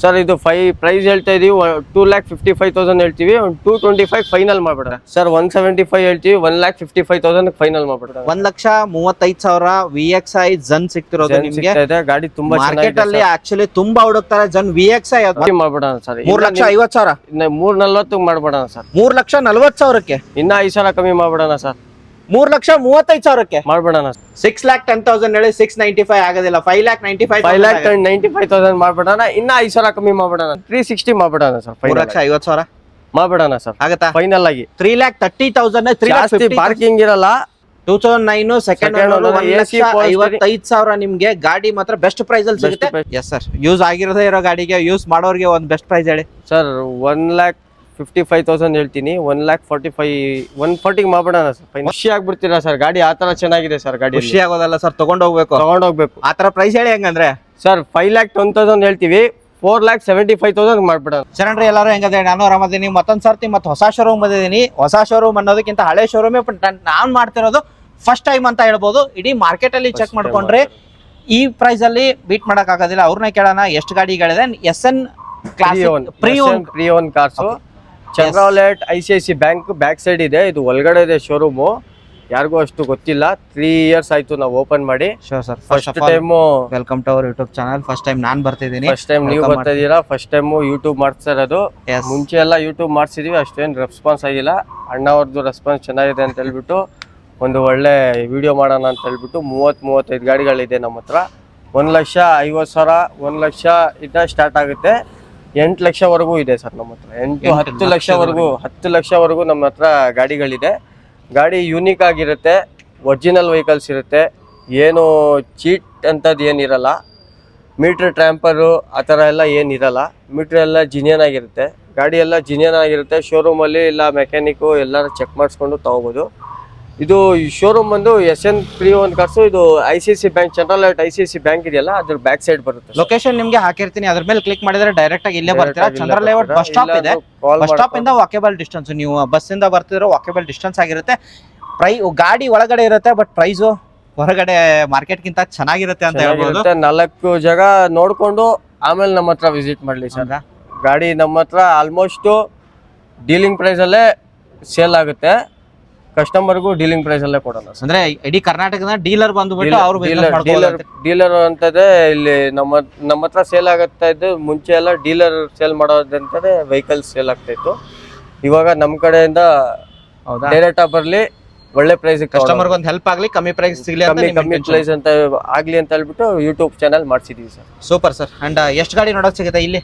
Sir ಇದು price ಹೇಳ್ತಾ ಇದೀವಿ 2,55,000 ಹೇಳ್ತೀವಿ. 225 ಫೈನಲ್ ಮಾಡ್ಬಿಡ್ತಾರೆ ಸರ್. 175 ಹೇಳ್ತೀವಿ. 1,55,000 ಫೈನಲ್ ಮಾಡ್ಬಿಡ್ತಾರೆ. 1,35,000 VXI ಜನ್ ಸಿಗ್ತಿರೋದು ನಿಮ್ಗೆ. ಗಾಡಿ ತುಂಬಾ ಮಾರ್ಕೆಟ್ ಅಲ್ಲಿ ಆಕ್ಚುಲಿ ತುಂಬಾ ಹುಡುಕ್ತಾರೆ ಜನ್ VXI ಮಾಡ್ಬಿಡೋಣ ಸರ್. 3,50,000 340 ಮಾಡ್ಬಿಡೋಣ ಸರ್. 3,40,000ಕ್ಕೆ ಇನ್ನ 5,000 ಕಮ್ಮಿ ಮಾಡ್ಬಿಡೋಣ ಸರ್. 3,35,000ಕ್ಕೆ ಮಾಡ್ಬಿಡೋಣ. 6,10,000 ಹೇಳಿ 695 ಆಗೋದಿಲ್ಲ. 5,95,000 ಮಾಡ್ಬಿಡೋಣ. ಇನ್ನ 5,000 ಕಮ್ಮಿ ಮಾಡ್ಬಿಡೋಣ. 360 ಮಾಡ್ಬಿಡೋಣ ಸರ್. 3,50,000 ಮಾಡ್ಬಿಡೋಣ ಸರ್. ಆಗತ್ತಾ ಫೈನಲ್ ಆಗಿ 3,30,000 ಪಾರ್ಕಿಂಗ್ ಇರಲ್ಲ. 2009 ಸೆಕೆಂಡ್ 1,55,000 ನಿಮ್ಗೆ ಗಾಡಿ ಮಾತ್ರ ಬೆಸ್ಟ್ ಪ್ರೈಸ್ ಅಲ್ಲಿ ಸಿಗುತ್ತೆ. Yes sir. ಯೂಸ್ ಆಗಿರೋದೇ ಇರೋ ಗಾಡಿಗೆ ಯೂಸ್ ಮಾಡೋರಿಗೆ ಒಂದು ಬೆಸ್ಟ್ ಪ್ರೈಸ್ ಹೇಳಿ ಸರ್. 1,55,000 ಹೇಳ್ತೀನಿ. 1,40,000 ಮಾಡ್ಬಿಡೋಣ ಸರ್. ಖುಷಿ ಆಗ್ಬಿಡ್ತೀರಾ ಸರ್. ಗಾಡಿ ಆತರ ಚೆನ್ನಾಗಿದೆ ಸರ್. ಗಾಡಿ ಖುಷಿ ಆಗೋದಲ್ಲ ಸರ್, ತಗೊಂಡೋಗ್ಬೇಕು ಆತರ ಪ್ರೈಸ್ ಹೇಳಿ ಹೆಂಗಂದ್ರೆ ಸರ್ 5,10,000 ಹೇಳ್ತೀವಿ. 4,75,000 ಮಾಡ್ಬಿಡೋಣ. ಚರಣ್ರಿ ಎಲ್ಲರೂ ಹೆಂಗಂದ್ರೆ ನಾನು ಆರಾಮದೀನಿ. ಮತ್ತೊಂದ್ ಸರ್ತಿ ಮತ್ತೆ ಹೊಸ ಶೋರೂಮ್ ಬಂದಿದ್ದೀನಿ. ಹೊಸ ಶೋರೂಮ್ ಅನ್ನೋದಕ್ಕಿಂತ ಹಳೆ ಶೋರೂಮೇ ನಾನ್ ಮಾಡ್ತಿರೋದು ಫಸ್ಟ್ ಟೈಮ್ ಅಂತ ಹೇಳ್ಬೋದು. ಇಡೀ ಮಾರ್ಕೆಟ್ ಅಲ್ಲಿ ಚೆಕ್ ಮಾಡ್ಕೊಂಡ್ರೆ ಈ ಪ್ರೈಸ್ ಅಲ್ಲಿ ಬೀಟ್ ಮಾಡಕ್ ಆಗೋದಿಲ್ಲ. ಅವ್ರನ್ನ ಕೇಳೋಣ ಎಷ್ಟು ಗಾಡಿಗಳಿದೆ. SN ಪ್ರೀ ಓನ್ ಕಾರ್ಸ್ ಚಂದ್ರವಲೇಟ್ ICICI ಬ್ಯಾಂಕ್ ಬ್ಯಾಕ್ ಸೈಡ್ ಇದೆ. ಇದು ಒಳಗಡೆ ಇದೆ ಶೋರೂಮು. ಯಾರಿಗೂ ಅಷ್ಟು ಗೊತ್ತಿಲ್ಲ. 3 years ಆಯ್ತು ನಾವು ಓಪನ್ ಮಾಡಿ. First time welcome to our YouTube channel. First time ನಾನ್ ಬರ್ತಿದ್ದೀನಿ. ಫಸ್ಟ್ ಟೈಮ್ ನೀವು ಬರ್ತಾ ಇದೀರಾ. ಫಸ್ಟ್ ಟೈಮ್ ಯೂಟ್ಯೂಬ್ ಮಾಡ್ತಾ ಇರೋದು. ಮುಂಚೆ ಎಲ್ಲ ಯೂಟ್ಯೂಬ್ ಮಾಡ್ಸಿದೀವಿ, ಅಷ್ಟೇನು ರೆಸ್ಪಾನ್ಸ್ ಆಗಿಲ್ಲ. ಅಣ್ಣ ಅವ್ರದ್ದು ರೆಸ್ಪಾನ್ಸ್ ಚೆನ್ನಾಗಿದೆ ಅಂತ ಹೇಳ್ಬಿಟ್ಟು ಒಂದು ಒಳ್ಳೆ ವಿಡಿಯೋ ಮಾಡೋಣ ಅಂತ ಹೇಳ್ಬಿಟ್ಟು 30-35 ಗಾಡಿಗಳಿದೆ ನಮ್ಮ ಹತ್ರ. 1,50,000 1 ಲಕ್ಷ ಇಂದ ಸ್ಟಾರ್ಟ್ ಆಗುತ್ತೆ. 8 ಲಕ್ಷವರೆಗೂ ಇದೆ ಸರ್ ನಮ್ಮ ಹತ್ರ. 10 ಲಕ್ಷವರೆಗೂ ನಮ್ಮ ಹತ್ರ ಗಾಡಿಗಳಿದೆ. ಗಾಡಿ ಯೂನಿಕ್ ಆಗಿರುತ್ತೆ. ಒರಿಜಿನಲ್ ವೆಹಿಕಲ್ಸ್ ಇರುತ್ತೆ. ಏನು ಚೀಟ್ ಅಂತದ್ದು ಏನಿರಲ್ಲ. ಮೀಟ್ರ್ ಟ್ರ್ಯಾಂಪರು ಆ ಥರ ಎಲ್ಲ ಏನಿರಲ್ಲ. ಮೀಟ್ರ್ ಎಲ್ಲ ಜಿನಿಯನ್ ಆಗಿರುತ್ತೆ. ಗಾಡಿ ಎಲ್ಲ ಜಿನಿಯನ್ ಆಗಿರುತ್ತೆ. ಶೋರೂಮಲ್ಲಿ ಇಲ್ಲ ಮೆಕ್ಯಾನಿಕ್ಕು ಎಲ್ಲರೂ ಚೆಕ್ ಮಾಡಿಸ್ಕೊಂಡು ತೊಗೋಬೋದು. ಇದು ಶೋರೂಮ್ ಬಂದು SN ಪ್ರೀ ಓನ್ ಕಾರ್ಸು. ಇದು ICICI ಬ್ಯಾಂಕ್ ಚಂದ್ರವಲೇಟ್ ICICI ಬ್ಯಾಂಕ್ ಇದೆಯಲ್ಲ ಅದ್ರ ಬ್ಯಾಕ್ ಸೈಡ್ ಬರುತ್ತೆ. ಲೊಕೇಶನ್ ನಿಮ್ಗೆ ಹಾಕಿರ್ತೀನಿ, ಅದ್ರ ಮೇಲೆ ಕ್ಲಿಕ್ ಮಾಡಿದ್ರೆ ಡೈರೆಕ್ಟ್ ಆಗಿ ಇಲ್ಲೇ ಬರ್ತೀರಾ. ಚಂದ್ರವಲೇಟ್ ಬಸ್ ಸ್ಟಾಪ್ ಇದೆ. ಬಸ್ ಸ್ಟಾಪ್ ಇಂದ ವಾಕೇಬಲ್ ಡಿಸ್ಟೆನ್ಸ್. ನೀವು ಬಸ್ ಇಂದ ಬರ್ತಿರೋ ವಾಕೇಬಲ್ ಡಿಸ್ಟೆನ್ಸ್ ಆಗಿರುತ್ತೆ. ಗಾಡಿ ಒಳಗಡೆ ಇರುತ್ತೆ, ಬಟ್ ಪ್ರೈಸು ಹೊರಗಡೆ ಮಾರ್ಕೆಟ್ ಗಿಂತ ಚೆನ್ನಾಗಿರುತ್ತೆ ಅಂತ ಹೇಳ್ಬೋದು. 4 ಜಾಗ ನೋಡ್ಕೊಂಡು ಆಮೇಲೆ ನಮ್ಮ ಹತ್ರ ವಿಸಿಟ್ ಮಾಡ್ಲಿ ಸರ್. ಗಾಡಿ ನಮ್ಮ ಹತ್ರ ಆಲ್ಮೋಸ್ಟ್ ಡೀಲಿಂಗ್ ಪ್ರೈಸ್ ಅಲ್ಲೇ ಸೇಲ್ ಆಗುತ್ತೆ. ಕಸ್ಟಮರ್ಗೂ ಡೀಲಿಂಗ್ ಪ್ರೈಸ್ ಅಲ್ಲೇ ಕೊಡೋಣ. ಅಂದ್ರೆ ಇಡೀ ಕರ್ನಾಟಕದ ಡೀಲರ್ ಬಂದ್ಬಿಟ್ಟು ಅವರು ಡೀಲರ್ ಅಂತದೇ ಇಲ್ಲಿ ನಮ್ಮ ಹತ್ರ ಸೇಲ್ ಆಗುತ್ತಾ ಇದ್ದು. ಮುಂಚೆ ಎಲ್ಲ ಡೀಲರ್ ಸೇಲ್ ಮಾಡೋದಂತದೇ ವೆಹಿಕಲ್ಸ್ ಸೇಲ್ ಆಗ್ತಾ ಇತ್ತು. ಇವಾಗ ನಮ್ಮ ಕಡೆಯಿಂದ ಡೈರೆಕ್ಟ್ ಆಗಿ ಬರ್ಲಿ, ಒಳ್ಳೆ ಪ್ರೈಸ್ ಕಸ್ಟಮರ್ ಒಂದು ಹೆಲ್ಪ್ ಆಗ್ಲಿ, ಕಮ್ಮಿ ಪ್ರೈಸ್ ಸಿಗ್ಲಿ, ಕಮ್ಮಿ ಪ್ರೈಸ್ ಅಂತ ಆಗ್ಲಿ ಅಂತ ಹೇಳ್ಬಿಟ್ಟು ಯೂಟ್ಯೂಬ್ ಚಾನಲ್ ಮಾಡ್ಸಿದೀವಿ ಸರ್. Super sir. ಅಂಡ್ ಎಷ್ಟು ಗಾಡಿ ನೋಡಕ್ ಸಿಗುತ್ತೆ ಇಲ್ಲಿ?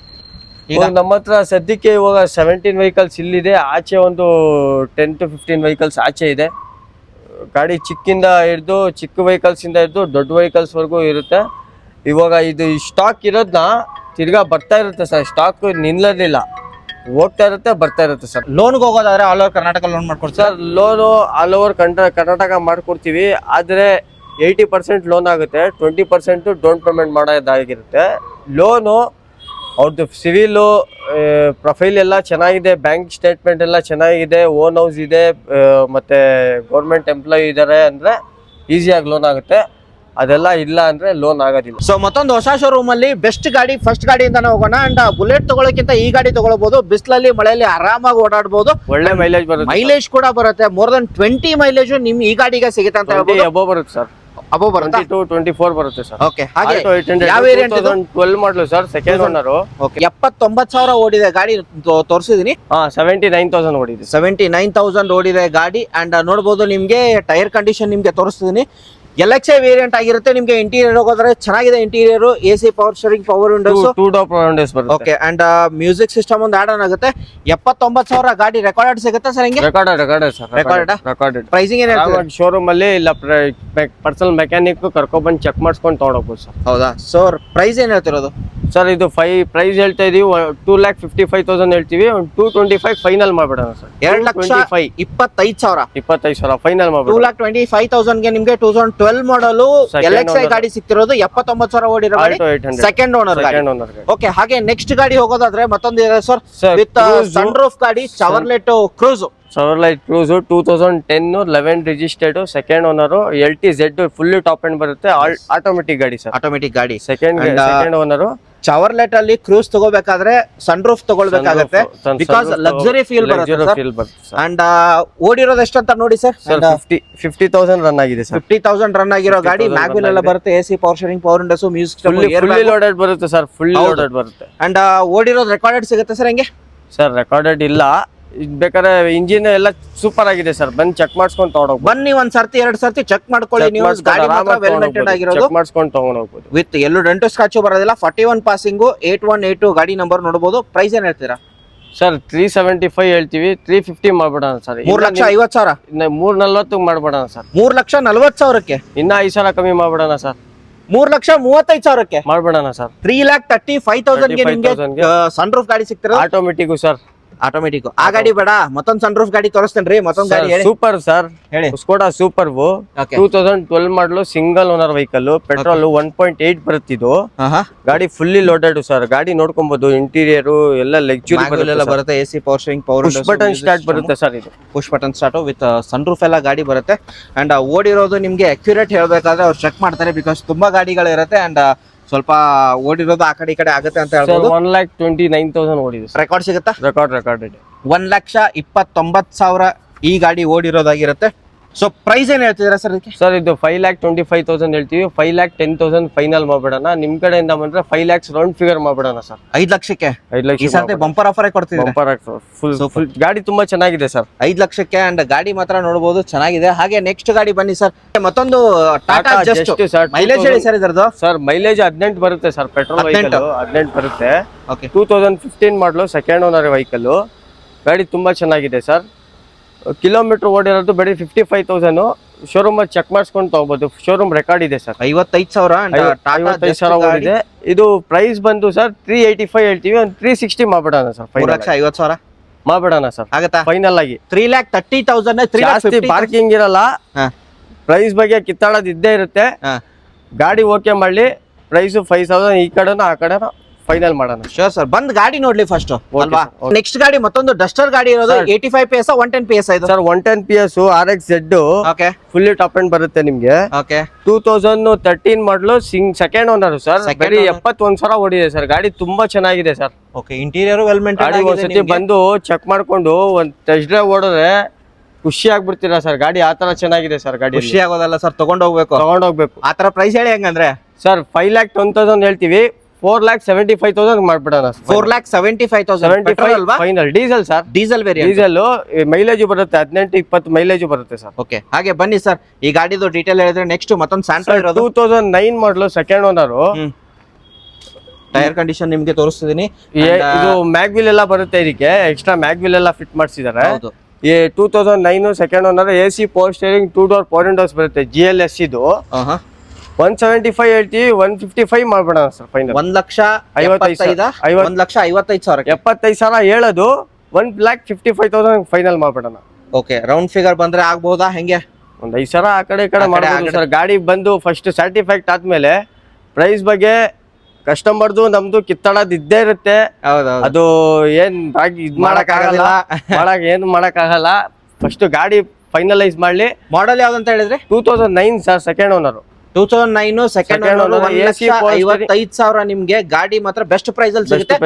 ನಮ್ಮ ಹತ್ರ ಸದ್ಯಕ್ಕೆ ಇವಾಗ 17 ವೆಹಿಕಲ್ಸ್ ಇಲ್ಲಿದೆ. ಆಚೆ ಒಂದು 10 to 15 ವೆಹಿಕಲ್ಸ್ ಆಚೆ ಇದೆ. ಗಾಡಿ ಚಿಕ್ಕ ವೆಹಿಕಲ್ಸ್ ಇಂದ ಹಿಡಿದು ದೊಡ್ಡ ವೆಹಿಕಲ್ಸ್ ವರ್ಗೂ ಇರುತ್ತೆ. ಇವಾಗ ಇದು ಸ್ಟಾಕ್ ಇರೋದನ್ನ ತಿರ್ಗಾ ಬರ್ತಾ ಇರುತ್ತೆ ಸರ್. ಸ್ಟಾಕ್ ನಿಲ್ಲೋದಿಲ್ಲ, ಹೋಗ್ತಾ ಇರುತ್ತೆ, ಬರ್ತಾ ಇರುತ್ತೆ ಸರ್. ಲೋನ್ಗೆ ಹೋಗೋದಾದ್ರೆ ಆಲ್ ಓವರ್ ಕರ್ನಾಟಕ ಲೋನ್ ಮಾಡ್ಕೊಡ್ತೀವಿ sir. Loan all over Karnataka ಮಾಡ್ಕೊಡ್ತೀವಿ. ಆದರೆ 80% ಲೋನ್ ಆಗುತ್ತೆ. 20% ಡೌನ್ ಪೇಮೆಂಟ್ ಮಾಡೋದಾಗಿರುತ್ತೆ. ಲೋನು ಅವ್ರದ್ದು ಸಿವಿಲು ಪ್ರೊಫೈಲ್ ಎಲ್ಲ ಚೆನ್ನಾಗಿದೆ, ಬ್ಯಾಂಕ್ ಸ್ಟೇಟ್ಮೆಂಟ್ ಎಲ್ಲ ಚೆನ್ನಾಗಿದೆ, ಓನ್ ಹೌಸ್ ಇದೆ, ಮತ್ತೆ ಗೌರ್ಮೆಂಟ್ ಎಂಪ್ಲಾಯಿ ಇದ್ದಾರೆ ಅಂದರೆ ಈಸಿಯಾಗಿ ಲೋನ್ ಆಗುತ್ತೆ. ಅದೆಲ್ಲ ಇಲ್ಲ ಅಂದ್ರೆ ಲೋನ್ ಆಗೋದಿಲ್ಲ. ಸೊ ಮತ್ತೊಂದು ಹೊಸ ಶೋರೂಮ್ ಅಲ್ಲಿ ಬೆಸ್ಟ್ ಗಾಡಿ ಫಸ್ಟ್ ಗಾಡಿಯಿಂದಾನೆ ಹೋಗೋಣ. ಅಂಡ್ ಬುಲೆಟ್ ತಗೊಳ್ಳೋಕ್ಕಿಂತ ಈ ಗಾಡಿ ತಗೊಳ್ಬಹುದು. ಬಿಸಿಲಲ್ಲಿ ಮಳೆಯಲ್ಲಿ ಆರಾಮಾಗಿ ಓಡಾಡಬಹುದು. ಒಳ್ಳೆ ಮೈಲೇಜ್ ಬರುತ್ತೆ. ಮೈಲೇಜ್ ಕೂಡ ಬರುತ್ತೆ. ಮೋರ್ ದನ್ 20 ಮೈಲೇಜ್ ನಿಮ್ ಈ ಗಾಡಿಗೆ ಸಿಗುತ್ತೆ ಅಂತ ಹೇಳ್ಬೋದು. ಅಬೋ ಬರುತ್ತೆ ಸರ್. ಅಬೋ ಬರುತ್ತೆ. 22-24 ಬರುತ್ತೆ ಸರ್. ಓಕೆ. ಹಾಗೆ ಯಾವ ವೇರಿಯಂಟ್ ಇದು? 12 ಮಾಡಲು ಸರ್, ಸೆಕೆಂಡ್ ಓನರ್. ಓಕೆ. 79,000 ಓಡಿದೆ ಗಾಡಿ ತೋರಿಸಿದೀನಿ. 79,000 ಓಡಿದೆ. 79,000 ಓಡಿದೆ ಗಾಡಿ. ಅಂಡ್ ನೋಡಬಹುದು ನಿಮ್ಗೆ ಟೈರ್ ಕಂಡೀಷನ್ ನಿಮ್ಗೆ ತೋರಿಸ್ತಿದೀನಿ. LXI ವೇರಿಯಂಟ್ ಆಗಿರುತ್ತೆ. ನಿಮ್ಗೆ ಇಂಟೀರಿಯರ್ ಹೋಗೋದ್ರೆ ಚೆನ್ನಾಗಿದೆ. Interior AC power steering, power Windows, 2 door power Windows ಬರುತ್ತೆ. ಓಕೆ. ಅಂಡ್ ಮ್ಯೂಸಿಕ್ ಸಿಸ್ಟಮ್ ಒಂದು ಆಡ್ ಆನ್ ಆಗುತ್ತೆ. 79,000 ಗಾಡಿ ರೆಕಾರ್ಡೆಡ್ ಸಿಗುತ್ತೆ ಸರ್. ಹಿಂಗೆ ರೆಕಾರ್ಡೆಡ್ ಸರ್. ರೆಕಾರ್ಡೆಡ್ ಪ್ರೈಸಿಂಗ್ ಏನ್ ಹೇಳ್ತೀರಾ? ಶೋರೂಮ್ ಅಲ್ಲಿ ಇಲ್ಲ ಪರ್ಸನಲ್ ಮೆಕ್ಯಾನಿಕ್ ಕರ್ಕೊಂಡ್ಬಂದು ಚೆಕ್ ಮಾಡಿಸ್ಕೊಂಡು ತಗೊಂಡೋಗ್ಬೋದು ಸರ್. ಹೌದಾ? ಸೊ ಪ್ರೈಸ್ ಏನ್ ಹೇಳ್ತಿರೋದು ಸರ್? ಇದು ಪ್ರೈಸ್ ಹೇಳ್ತಾ ಇದೀವಿ 2,55,000 ಹೇಳ್ತೀವಿ. 225 ಫೈನಲ್ ಮಾಡ್ಬಿಡೋಣ ಸರ್. 2,25,000 ಫೈನಲ್ ಮಾಡ್ಬಿಡೋಣ. 2,25,000 ಗೆ ನಿಮ್ಗೆ 2012 ಮಾಡಲು LXI ಗಾಡಿ ಸಿಗ್ತಿರೋದು. 79,000 ಓಡಿರೋ ಗಾಡಿ, ಸೆಕೆಂಡ್ ಓನರ್ ಗಾಡಿ. ಓಕೆ. ಹಾಗೆ ನೆಕ್ಸ್ಟ್ ಗಾಡಿ ಹೋಗೋದಾದ್ರೆ ಮತ್ತೊಂದು ಇದೆ ಸರ್, ವಿತ್ ಸನ್ ರೂಫ್ ಗಾಡಿ, Chevrolet Cruze. 2010 11 registered, second owner, LTZ full top end ಬರುತ್ತೆ. ಆಟೋಮೆಟಿಕ್ ಗಾಡಿ ಸರ್. ಆಟೋಮೆಟಿಕ್ ಗಾಡಿ, ಸೆಕೆಂಡ್ ಓನರ್. ಚವರ್ಲೆಟ್ ಅಲ್ಲಿ ಕ್ರೂಸ್ ತಗೋಬೇಕಾದ್ರೆ ಸನ್ ರೂಫ್ ತಗೊಳ್ಬೇಕಾಗತ್ತೆ ಬಿಕಾಸ್ ಲಕ್ಸುರಿ ಫೀಲ್ ಬರುತ್ತೆ ಅಂಡ್ ಓಡಿರೋದು ಎಷ್ಟಂತ ನೋಡಿ ಸರ್ 50,000 ರನ್ ಆಗಿದೆ ಸರ್. 50,000 ರನ್ ಆಗಿರೋ ಗಾಡಿ ಮ್ಯಾಗ್ವಿಲ್ ಎಲ್ಲ ಬರುತ್ತೆ, AC power steering, power windows, music fully loaded ಬರುತ್ತೆ ಸರ್, ಫುಲ್ಲಿ ಲೋಡೆಡ್ ಬರುತ್ತೆ. ಅಂಡ್ ಓಡಿರೋದು ರೆಕಾರ್ಡೆಡ್ ಸಿಗುತ್ತೆ ಸರ್ ಹೆಂಗೆ ಸರ್? ರೆಕಾರ್ಡೆಡ್ ಇಲ್ಲ, ಬೇಕಾದ್ರೆ ಇಂಜಿನ್ ಎಲ್ಲ ಸೂಪರ್ ಆಗಿದೆ ಸರ್, ಬಂದು ಚೆಕ್ ಮಾಡಿಸ್ಕೊಂಡು ತಗೊಂಡೋಗ್ಬೋದು. ಬನ್ನಿ ಒಂದ್ ಸರ್ತಿ 2 ಸರ್ತಿ ಚೆಕ್ ಮಾಡ್ಕೊಳ್ಳಿ ನೀವು, ಗಾಡಿ ಮಾತ್ರ ವೆಲ್ ಮೇಂಟೈನ್ ಆಗಿರೋದು, ಚೆಕ್ ಮಾಡಿಸ್ಕೊಂಡು ತಗೊಂಡು ಹೋಗ್ಬೋದು. ವಿತ್ ಎಲ್ಲೂ ಡೆಂಟು ಸ್ಕ್ರಾಚು ಬರೋದಿಲ್ಲ. 41 ಪಾಸಿಂಗು 8182 ಗಾಡಿ ನಂಬರ್ ನೋಡಬಹುದು. ಪ್ರೈಸ್ ಏನ್ ಹೇಳ್ತೀರಾ ಸರ್? 375 ಹೇಳ್ತೀವಿ, 350 ಮಾಡ್ಬಿಡೋಣ ಸರ್. 3,50,000 340 ಮಾಡ್ಬಿಡೋಣ ಸರ್. 3,40,000ಕ್ಕೆ ಇನ್ನ 5,000 ಕಮ್ಮಿ ಮಾಡ್ಬಿಡೋಣ ಸರ್. 3,35,000ಕ್ಕೆ ಮಾಡ್ಬಿಡೋಣ ಸರ್. 3,35,000ಗೆ ನಿಮ್ಗೆ ಸನ್ ರೂಫ್ ಗಾಡಿ ಸಿಗ್ತಿರೋದು. Automatic sir, automatic. ಆ ಗಾಡಿ ಬೇಡ, ಮತ್ತೊಂದ್ ಸನ್ ರೂಫ್ ಗಾಡಿ ತೋರಿಸ್ತೇನ್ರಿ. ಮತ್ತೊಂದ್ ಗಾಡಿ ಹೇಳಿ. ಸೂಪರ್ ಸರ್, ಹೇಳಿ. ಸ್ಕೋಡಾ ಸೂಪರ್ 2012 ಮಾಡಲು ಸಿಂಗಲ್ ಓನರ್ ವೆಹಿಕಲ್, ಪೆಟ್ರೋಲ್ 1.8 ಬರುತ್ತಿದ್ದು. ಗಾಡಿ ಫುಲ್ಲಿ ಲೋಡೆಡ್ ಸರ್. ಗಾಡಿ ನೋಡ್ಕೊಬಹುದು, ಇಂಟೀರಿಯರ್ ಎಲ್ಲ ಲಕ್ಸುರಿ ಬರುತ್ತೆ, AC power steering, power push button start ಬರುತ್ತೆ ಸರ್. ಇದು push button start with sunroof ಎಲ್ಲ ಗಾಡಿ ಬರುತ್ತೆ. ಅಂಡ್ ಓಡಿರೋದು ನಿಮ್ಗೆ ಅಕ್ಯುರೇಟ್ ಹೇಳ್ಬೇಕಾದ್ರೆ ಅವ್ರು ಚೆಕ್ ಮಾಡ್ತಾರೆ, ಬಿಕಾಸ್ ತುಂಬಾ ಗಾಡಿಗಳು ಇರುತ್ತೆ. ಅಂಡ್ ಸ್ವಲ್ಪ ಓಡಿರೋದು ಆ ಕಡೆ ಈ ಕಡೆ ಆಗುತ್ತೆ ಅಂತ ಹೇಳ್ಬೋದು. 1,29,000 ಓಡಿದೆ. ರೆಕಾರ್ಡ್ ಸಿಗುತ್ತಾ? ರೆಕಾರ್ಡ್ ಇದೆ. 1,29,000 ಈ ಗಾಡಿ ಓಡಿರೋದಾಗಿರುತ್ತೆ. ಸೊ ಪ್ರೈಸ್ ಏನ್ ಹೇಳ್ತಿದ್ದೀರಾ ಸರ್ ಇದಕ್ಕೆ? ಸರ್ ಇದು 5,25,000 ಹೇಳ್ತೀವಿ, 5,10,000 ಫೈನಲ್ ಮಾಡ್ಬಿಡೋಣ. ನಿಮ್ ಕಡೆಯಿಂದ ಬಂದ್ರೆ 5 lakhs ರೌಂಡ್ ಫಿಗರ್ ಮಾಡ್ಬಿಡೋಣ ಸರ್. 5 ಲಕ್ಷಕ್ಕೆ 5 ಲಕ್ಷ ಈ ಸರ್ತಿ ಬಂಪರ್ ಆಫರ್ ಕೊಡ್ತಿದ್ದೀರಾ? ಫುಲ್ ಗಾಡಿ ತುಂಬಾ ಚೆನ್ನಾಗಿದೆ ಸರ್. 5 ಲಕ್ಷಕ್ಕೆ ಅಂಡ್ ಗಾಡಿ ಮಾತ್ರ ನೋಡಬಹುದು, ಚೆನ್ನಾಗಿದೆ. ಹಾಗೆ ನೆಕ್ಸ್ಟ್ ಗಾಡಿ ಬನ್ನಿ ಸರ್. ಮತ್ತೊಂದು ಟಾಟಾ ಜಸ್ಟ್ ಮೈಲೇಜ್ ಹೇಳಿ ಸರ್ ಇದರದು. ಸರ್ ಮೈಲೇಜ್ 18 ಬರುತ್ತೆ ಸರ್. ಪೆಟ್ರೋಲ್ ವೆಹಿಕಲ್ 18 ಬರುತ್ತೆ. ಓಕೆ. 2015 ಮಾಡಲು ಸೆಕೆಂಡ್ ಓನರ್ ವೆಹಿಕಲ್. ಗಾಡಿ ತುಂಬಾ ಚೆನ್ನಾಗಿದೆ ಸರ್. ಕಿಲೋಮೀಟರ್ ಓಡಿರೋದು ಬರೀ 55,000. ಶೋರೂಮ್ ಅಲ್ಲಿ ಚೆಕ್ ಮಾಡಿಸ್ಕೊಂಡು ತಗೋಬಹುದು, ಶೋರೂಮ್ ರೆಕಾರ್ಡ್ ಇದೆ ಸರ್. 55,000 ಓಡಿದೆ. ಇದು ಪ್ರೈಸ್ ಬಂದು ಸರ್ 385 ಹೇಳ್ತೀವಿ, ಒಂದು 360 ಮಾಡ್ಬಿಡೋಣ ಸರ್. 3,50,000 ಮಾಡ್ಬಿಡೋಣ ಸರ್. ಆಗತ್ತಾ? ಫೈನಲ್ ಆಗಿ 3,30,000. ಜಾಸ್ತಿ ಪಾರ್ಕಿಂಗ್ ಇರಲ್ಲ, ಪ್ರೈಸ್ ಬಗ್ಗೆ ಕಿತ್ತಾಡೋದು ಇದ್ದೇ ಇರುತ್ತೆ. ಗಾಡಿ ಓಕೆ ಮಾಡ್ಲಿ, ಪ್ರೈಸ್ 5,000 ಈ ಕಡೆನೂ ಆ ಕಡೆನೂ ಫೈನಲ್ ಮಾಡೋಣ. ಶೋರ್ ಸರ್, ಬಂದ್ ಗಾಡಿ ನೋಡ್ಲಿ ಫಸ್ಟ್ ಅಲ್ವಾ. ನೆಕ್ಸ್ಟ್ ಗಾಡಿ ಮತ್ತೊಂದು ಡಸ್ಟರ್ ಗಾಡಿ ಇರೋದು 85 PS 110 PS ಇದು sir. 110 PS RX-Z okay, fully top end ಬರುತ್ತೆ ನಿಮ್ಗೆ. ಓಕೆ. 2013 ಮಾಡಲು ಸೆಕೆಂಡ್ ಓನರ್ ಸರ್. ಬರೀ 71,000 ಓಡಿದೆ ಸರ್. ಗಾಡಿ ತುಂಬಾ ಚೆನ್ನಾಗಿದೆ sir. Okay, interior well maintain ಗಾಡಿ ಒಂದ್ಸತಿ ಬಂದು ಚೆಕ್ ಮಾಡ್ಕೊಂಡು ಒಂದ್ ಟೆಸ್ಟ್ ಡ್ರೈವ್ ಓಡಿದ್ರೆ ಖುಷಿ ಆಗ್ಬಿಡ್ತೀರಾ ಸರ್. ಗಾಡಿ ಆತರ ಚೆನ್ನಾಗಿದೆ ಸರ್. ಗಾಡಿ ಖುಷಿ ಆಗೋದಲ್ಲ ಸರ್, ತಗೊಂಡೋಗ್ಬೇಕು. ಆತರ ಪ್ರೈಸ್ ಹೇಳಿ ಹೆಂಗಂದ್ರೆ ಸರ್ 5,10,000 ಹೇಳ್ತೀವಿ, 4,75,000 ಮಾಡ್ಬಿಡೋಣ. 4,75,000 ಅಲ್ವಾ final. Diesel sir, diesel variant. Diesel mileage ಬರುತ್ತೆ 18-20 ಮೈಲೇಜ್ ಬರುತ್ತೆ ಸರ್. ಓಕೆ, ಹಾಗೆ ಬನ್ನಿ ಸರ್ ಈ ಗಾಡಿದು ಡೀಟೇಲ್ ಹೇಳಿದ್ರೆ. ನೆಕ್ಸ್ಟ್ ಮತ್ತೊಂದು ಸ್ಯಾಂಟ್ರೋ ಇರೋದು 2009 ಮಾಡಲು ಸೆಕೆಂಡ್ ಓನರ್. ಟೈರ್ ಕಂಡೀಷನ್ ನಿಮ್ಗೆ ತೋರಿಸ್ತಿದೀನಿ. ಇದು ಮ್ಯಾಗ್ವಿಲ್ ಎಲ್ಲ ಬರುತ್ತೆ, ಇದಕ್ಕೆ ಎಕ್ಸ್ಟ್ರಾ ಮ್ಯಾಗ್ವಿಲ್ ಎಲ್ಲ ಫಿಟ್ ಮಾಡಿಸಿದ್ದಾರೆ. 2009 second owner. AC power steering, 2 door power Windows ಬರುತ್ತೆ. GLS ಇದು 175 ಹೇಳ್ತೀವಿ, 155 ಮಾಡ್ಬಿಡೋಣ ಸರ್. ಫೈನಲ್ 1,55,000. 75,000 ಹೇಳೋದು, 1,55,000 ಫೈನಲ್ ಮಾಡ್ಬಿಡೋಣ. ಓಕೆ, ರೌಂಡ್ ಫಿಗರ್ ಬಂದ್ರೆ ಆಗ್ಬಹುದಾ ಹೆಂಗೆ? ಒಂದ್ 5,000 ಆ ಕಡೆ ಈ ಕಡೆ ಮಾಡ್ಬೋದು ಸರ್. ಗಾಡಿ ಬಂದು ಫಸ್ಟ್ ಸರ್ಟಿಫೈಡ್ ಆದ್ಮೇಲೆ ಪ್ರೈಸ್ ಬಗ್ಗೆ ಕಸ್ಟಮರ್ದು ನಮ್ದು ಕಿತ್ತಾಡೋದು ಇದ್ದೇ ಇರುತ್ತೆ. ಅದು ಏನ್ ಇದ್ ಮಾಡಕ್ ಆಗಲ್ಲ. ಫಸ್ಟ್ ಗಾಡಿ ಫೈನಲೈಸ್ ಮಾಡ್ಲಿ. ಮಾಡೆಲ್ ಯಾವ್ದಂತ ಹೇಳಿದ್ರೆ 2009 sir, second owner. 2009 second owner. 1,55,000 ನಿಮ್ಗೆ ಗಾಡಿ ಮಾತ್ರ ಬೆಸ್ಟ್ ಪ್ರೈಸ್ ಅಲ್ಲಿ ಸಿಗುತ್ತೆ.